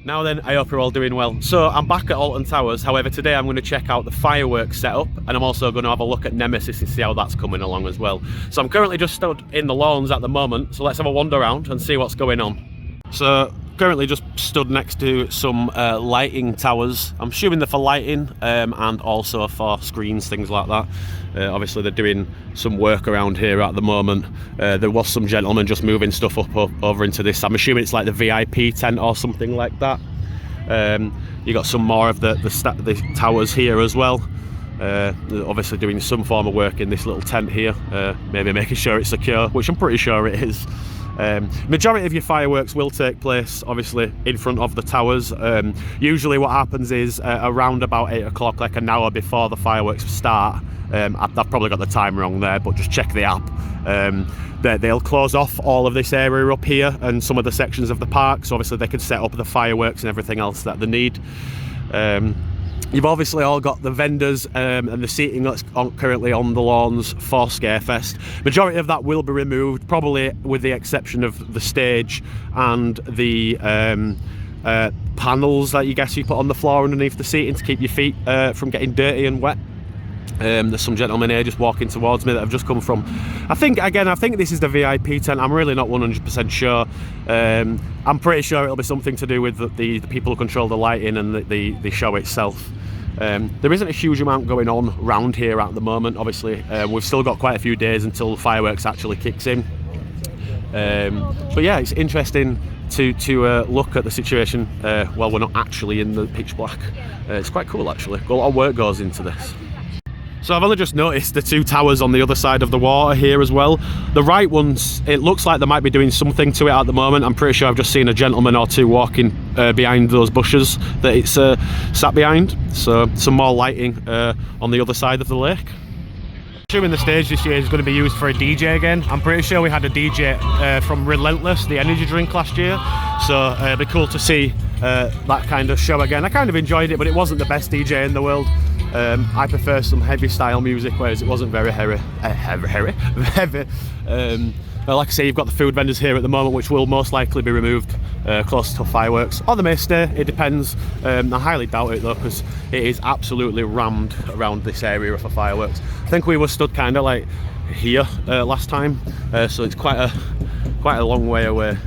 Now then, I hope you're all doing well. So I'm back at Alton Towers, however today I'm going to check out the fireworks setup and I'm also going to have a look at Nemesis and see how that's coming along as well. So I'm currently just stood in the lawns at the moment, so let's have a wander around and see what's going on. So currently just stood next to some lighting towers. I'm assuming they're for lighting and also for screens, things like that. Obviously they're doing some work around here at the moment. There was some gentleman just moving stuff up over into this. I'm assuming it's like the VIP tent or something like that. You got some more of the towers here as well. Obviously doing some form of work in this little tent here, maybe making sure it's secure, which I'm pretty sure it is. Majority of your fireworks will take place obviously in front of the towers. Usually what happens is around about 8 o'clock, like an hour before the fireworks start, I've probably got the time wrong there, but just check the app. They'll close off all of this area up here and some of the sections of the park, so obviously they can set up the fireworks and everything else that they need. You've obviously all got the vendors and the seating that's currently on the lawns for Scarefest. Majority of that will be removed, probably with the exception of the stage and the panels that you put on the floor underneath the seating to keep your feet from getting dirty and wet. There's some gentlemen here just walking towards me that have just come from, I think this is the VIP tent. I'm really not 100% sure. I'm pretty sure it'll be something to do with the people who control the lighting and the show itself. There isn't a huge amount going on round here at the moment. Obviously we've still got quite a few days until fireworks actually kicks in. But yeah, it's interesting to look at the situation while we're not actually in the pitch black. It's quite cool actually. A lot of work goes into this. So I've only just noticed the two towers on the other side of the water here as well. The right ones, it looks like they might be doing something to it at the moment. I'm pretty sure I've just seen a gentleman or two walking behind those bushes that it's sat behind. So some more lighting on the other side of the lake. Assuming the stage this year is going to be used for a DJ again. I'm pretty sure we had a DJ from Relentless, the energy drink, last year. So it'd be cool to see that kind of show again. I kind of enjoyed it, but it wasn't the best DJ in the world. I prefer some heavy style music, whereas it wasn't very heavy. Like I say, you've got the food vendors here at the moment, which will most likely be removed close to fireworks, or they may stay, it depends. I highly doubt it though, because it is absolutely rammed around this area for fireworks. I think we were stood kind of like here last time, so it's quite a long way away.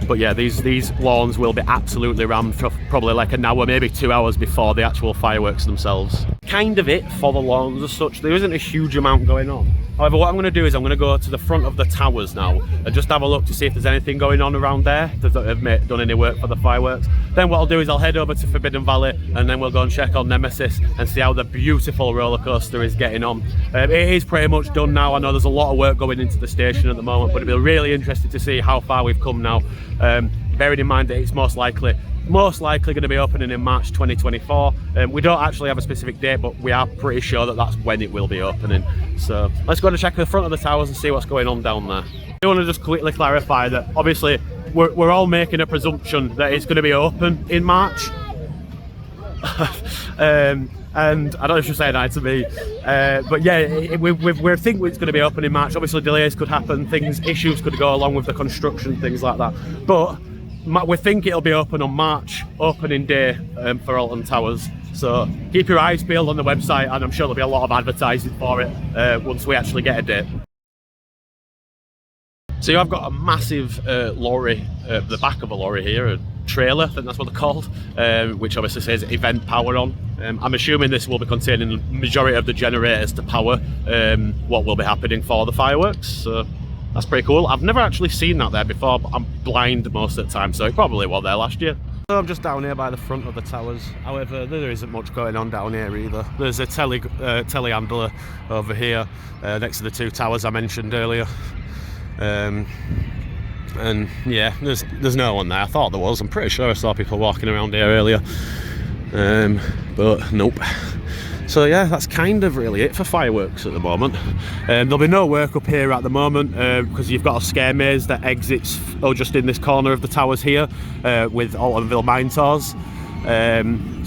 But yeah, these lawns will be absolutely rammed for probably like an hour, maybe 2 hours before the actual fireworks themselves. Kind of it for the lawns as such. There isn't a huge amount going on. However, what I'm going to do is I'm going to go to the front of the towers now and just have a look to see if there's anything going on around there that have done any work for the fireworks. Then what I'll do is I'll head over to Forbidden Valley and then we'll go and check on Nemesis and see how the beautiful roller coaster is getting on. It is pretty much done now. I know there's a lot of work going into the station at the moment, but it'll be really interesting to see how far we've come now. Bearing in mind that it's most likely going to be opening in March 2024. We don't actually have a specific date, but we are pretty sure that that's when it will be opening. So let's go and check the front of the towers and see what's going on down there. I want to just quickly clarify that obviously we're all making a presumption that it's going to be open in March. And I don't know if you're saying that to me, but yeah, we think it's going to be open in March. Obviously delays could happen, issues could go along with the construction, things like that, but we think it'll be open on March opening day for Alton Towers. So keep your eyes peeled on the website, and I'm sure there'll be a lot of advertising for it once we actually get a date. So I've got a massive lorry, the back of a lorry here, a trailer, I think that's what they're called, which obviously says event power on. I'm assuming this will be containing the majority of the generators to power what will be happening for the fireworks. So that's pretty cool. I've never actually seen that there before, but I'm blind most of the time, so it probably was there last year. So I'm just down here by the front of the towers. However, there isn't much going on down here either. There's a telehandler over here next to the two towers I mentioned earlier. And yeah, there's no one there. I thought there was. I'm pretty sure I saw people walking around here earlier, but nope. So yeah, that's kind of really it for fireworks at the moment. There'll be no work up here at the moment because you've got a scare maze that exits just in this corner of the towers here with Altonville Mine Tours. And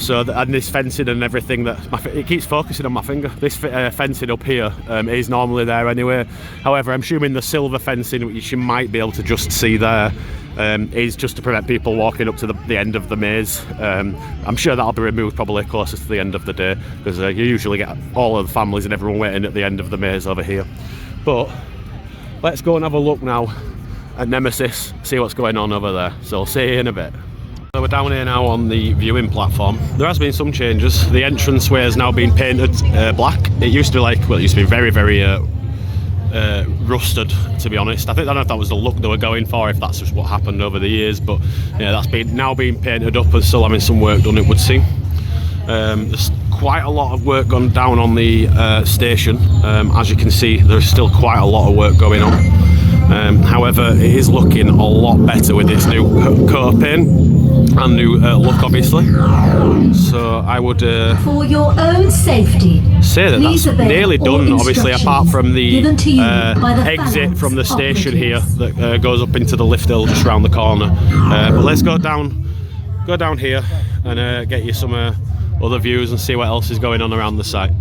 this fencing and everything, it keeps focusing on my finger. This fencing up here is normally there anyway. However, I'm assuming the silver fencing, which you might be able to just see there, is just to prevent people walking up to the end of the maze. I'm sure that'll be removed probably closer to the end of the day, because you usually get all of the families and everyone waiting at the end of the maze over here. But let's go and have a look now at Nemesis, see what's going on over there. So I'll see you in a bit. So we're down here now on the viewing platform. There has been some changes. The entranceway has now been painted black. It used to be like, well, it used to be very, very rusted, to be honest. I don't know if that was the look they were going for, if that's just what happened over the years, but yeah, that's now being painted up and still having some work done, it would seem. There's quite a lot of work gone down on the station. As you can see, there's still quite a lot of work going on. However, it is looking a lot better with this new coat of paint and new look, obviously. So I would for your own safety, say that that's nearly done, obviously, apart from the exit from the station here that goes up into the lift hill just round the corner. But let's go down here and get you some other views and see what else is going on around the site.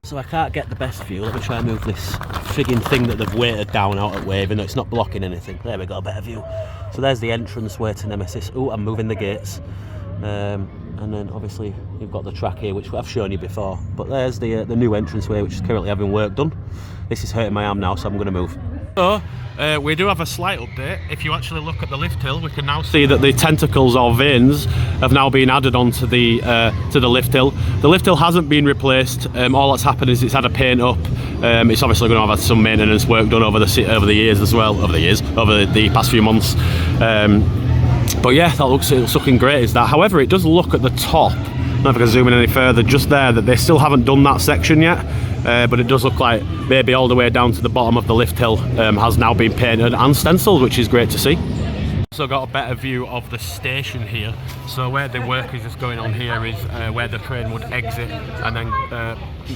So I can't get the best view. Let me try and move this frigging thing that they've weighted down out at way, even though it's not blocking anything. There we go, a better view. So there's the entrance way to Nemesis. Oh, I'm moving the gates. And then obviously you've got the track here, which I've shown you before. But there's the new entranceway, which is currently having work done. This is hurting my arm now, so I'm going to move. So we do have a slight update. If you actually look at the lift hill, we can now see that the tentacles or vanes have now been added onto the lift hill. The lift hill hasn't been replaced. All that's happened is it's had a paint up. It's obviously going to have had some maintenance work done over the years as well, over the past few months. But yeah, it's looking great, is that. However, it does look at the top, I don't know if I can zoom in any further, just there, that they still haven't done that section yet. But it does look like maybe all the way down to the bottom of the lift hill has now been painted and stenciled, which is great to see. Also got a better view of the station here. So where the work is just going on here is where the train would exit and then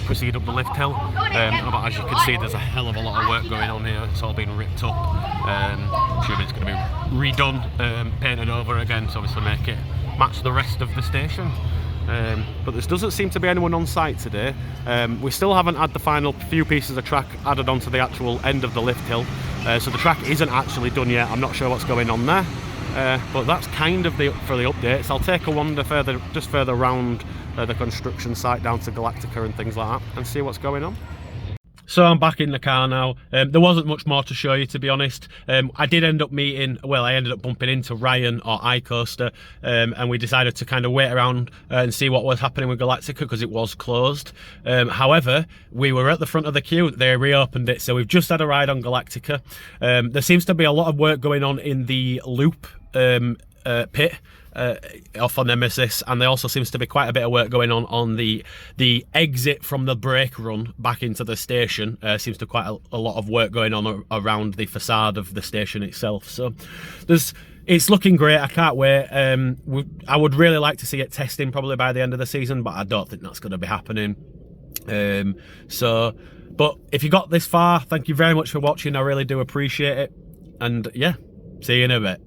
proceed up the lift hill. But as you can see, there's a hell of a lot of work going on here. It's all been ripped up. Assuming it's going to be redone, painted over again, to obviously make it match the rest of the station. But there doesn't seem to be anyone on site today. We still haven't had the final few pieces of track added onto the actual end of the lift hill. So the track isn't actually done yet. I'm not sure what's going on there. But that's kind of for the updates. I'll take a wander further around the construction site down to Galactica and things like that and see what's going on. So I'm back in the car now. There wasn't much more to show you, to be honest. I ended up bumping into Ryan or iCoaster, and we decided to kind of wait around and see what was happening with Galactica because it was closed. However, we were at the front of the queue. They reopened it, so we've just had a ride on Galactica. There seems to be a lot of work going on in the loop pit off on Nemesis, and there also seems to be quite a bit of work going on the exit from the brake run back into the station. Seems to quite a lot of work going on around the facade of the station itself. So it's looking great. I can't wait. I would really like to see it testing probably by the end of the season, but I don't think that's going to be happening. But if you got this far, thank you very much for watching. I really do appreciate it, and yeah, see you in a bit.